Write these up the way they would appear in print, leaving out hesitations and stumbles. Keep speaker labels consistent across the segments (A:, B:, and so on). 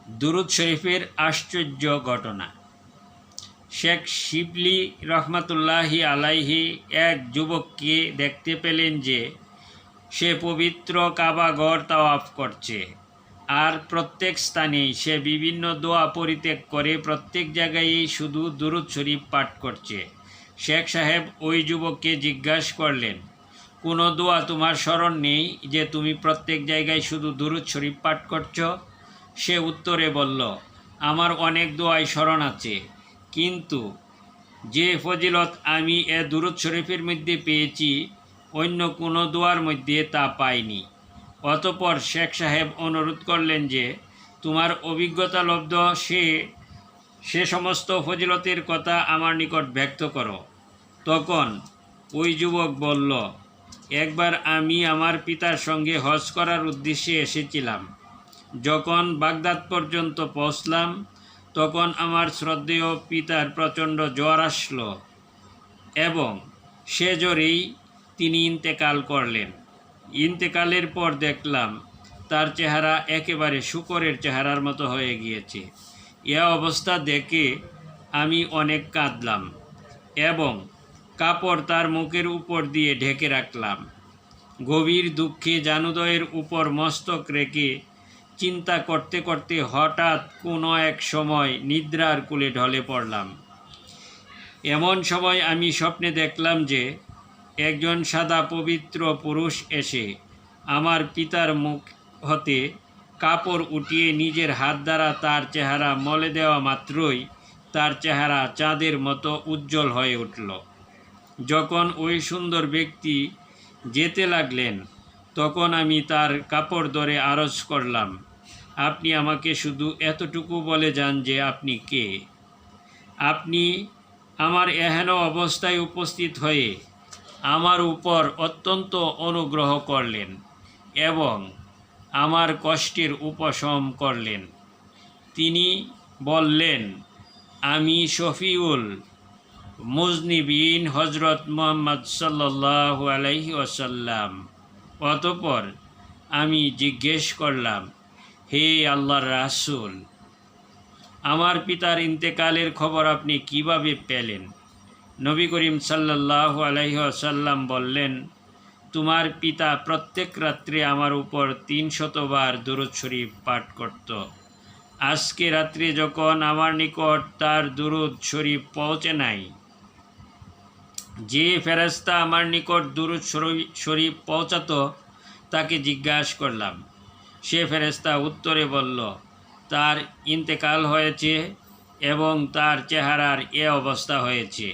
A: দুরূদ শরীফের আশ্চর্য ঘটনা। শেখ শিবলি রহমাতুল্লাহি আলাইহি এক যুবককে দেখতে পেলেন যে সে পবিত্র কাবা ঘর তাওয়াফ করছে, আর প্রত্যেক স্থানেই সে বিভিন্ন দোয়া পরিত্যাগ করে প্রত্যেক জায়গায়ই শুধু দুরূদ শরীফ পাঠ করছে। শেখ সাহেব ওই যুবককে জিজ্ঞাসা করলেন, কোনো দোয়া তোমার স্মরণ নেই যে তুমি প্রত্যেক জায়গায় শুধু দুরূদ শরীফ পাঠ করছো? সে উত্তরে বলল, আমার অনেক দোয়াই স্মরণ আছে, কিন্তু যে ফজিলত আমি এ দুরূদ শরীফের মধ্যে পেয়েছি অন্য কোনো দোয়ার মধ্যে তা পাইনি। অতঃপর শেখ সাহেব অনুরোধ করলেন যে তোমার অভিজ্ঞতা লব্ধ সে সমস্ত ফজিলতের কথা আমার নিকট ব্যক্ত করো। তখন ওই যুবক বলল, একবার আমি আমার পিতার সঙ্গে হজ করার উদ্দেশ্যে এসেছিলাম। যখন বাগদাদ পর্যন্ত পৌঁছলাম তখন আমার শ্রদ্ধেয় পিতার প্রচণ্ড জ্বর আসলো এবং সে জ্বরেই তিনি ইন্তেকাল করলেন। ইন্তেকালের পর দেখলাম তার চেহারা একেবারে শূকরের চেহারার মতো হয়ে গিয়েছে। এ অবস্থা দেখে আমি অনেক কাঁদলাম এবং কাপড় তার মুখের উপর দিয়ে ঢেকে রাখলাম। গভীর দুঃখে জানুদয়ের উপর মস্তক রেখে চিন্তা করতে করতে হঠাৎ কোনো এক সময় নিদ্রার কূলে ঢলে পড়লাম। এমন সময় আমি স্বপ্নে দেখলাম যে একজন সাদা পবিত্র পুরুষ এসে আমার পিতার মুখ হতে কাপড় উঠিয়ে নিজের হাত দ্বারা তার চেহারা মলে দেওয়া মাত্রই তার চেহারা চাঁদের মতো উজ্জ্বল হয়ে উঠল। যখন ওই সুন্দর ব্যক্তি যেতে লাগলেন তখন আমি তার কাপড় ধরে আরজ করলাম, আপনি আমাকে শুধু এতটুকু বলে যান যে আপনি কে। আপনি আমার এহেন অবস্থায় উপস্থিত হয়ে আমার উপর অত্যন্ত অনুগ্রহ করলেন এবং আমার কষ্টের উপশম করলেন। তিনি বললেন, আমি শফিউল মুজনিবিন হজরত মুহাম্মদ সাল্লাল্লাহু আলাইহি ওয়াসাল্লাম। অতঃপর আমি জিজ্ঞেস করলাম, হে আল্লাহর রাসূল, আমার পিতার ইন্তেকালের খবর আপনি কিভাবে পেলেন? নবী করিম সাল্লাল্লাহু আলাইহি ওয়াসাল্লাম বললেন, তোমার পিতা প্রত্যেক রাত্রে আমার উপর ৩০০ বার দুরূদ শরীফ পাঠ করত। আজকে রাত্রে যখন আমার নিকট তার দুরূদ শরীফ পৌঁছে নাই, যে ফেরেশতা আমার নিকট দুরূদ শরীফ পৌঁছাতো তাকে জিজ্ঞাসা করলাম। সে ফেরেশতা উত্তরে বলল, তার ইন্তেকাল হয়েছে এবং তার চেহারার এ অবস্থা হয়েছে।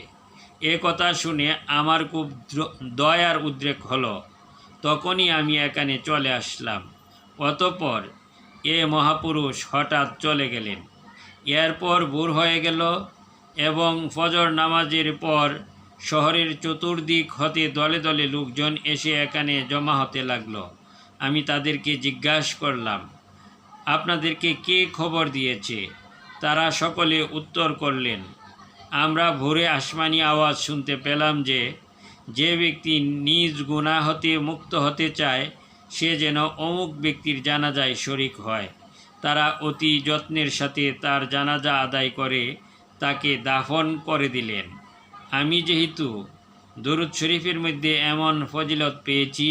A: এ কথা শুনে আমার খুব দয়ার উদ্রেক হলো। তখনই আমি এখানে চলে আসলাম। অতঃপর এ মহাপুরুষ হঠাৎ চলে গেলেন। এরপর ভোর হয়ে গেল এবং ফজর নামাজের পর শহরের চতুর্দিক হতে দলে দলে লোকজন এসে এখানে জমা হতে লাগলো। আমি তাদেরকে জিজ্ঞাসা করলাম, আপনাদেরকে কে খবর দিয়েছে? তারা সকলে উত্তর করলেন, আমরা ভোরে আসমানি আওয়াজ শুনতে পেলাম যে যে ব্যক্তি নিজ গুনাহ হতে মুক্ত হতে চায় সে যেন অমুক ব্যক্তির জানাজায় শরিক হয়। তারা অতি যত্নের সাথে তার জানাজা আদায় করে তাকে দাফন করে দিলেন। আমি যেহেতু দুরূদ শরীফের মধ্যে এমন ফজিলত পেয়েছি,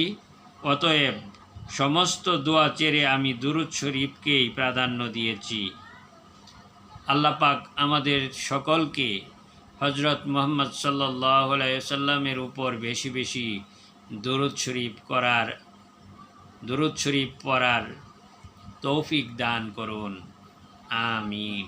A: অতএব সমস্ত দোয়া ছেড়ে আমি দুরূদ শরীফকেই প্রাধান্য দিয়েছি। আল্লাহ পাক আমাদের সকলকে হজরত মুহাম্মদ সাল্লাল্লাহু আলাইহি ওয়াসাল্লামের উপর বেশি বেশি দুরূদ শরীফ পড়ার তৌফিক দান করুন। আমিন।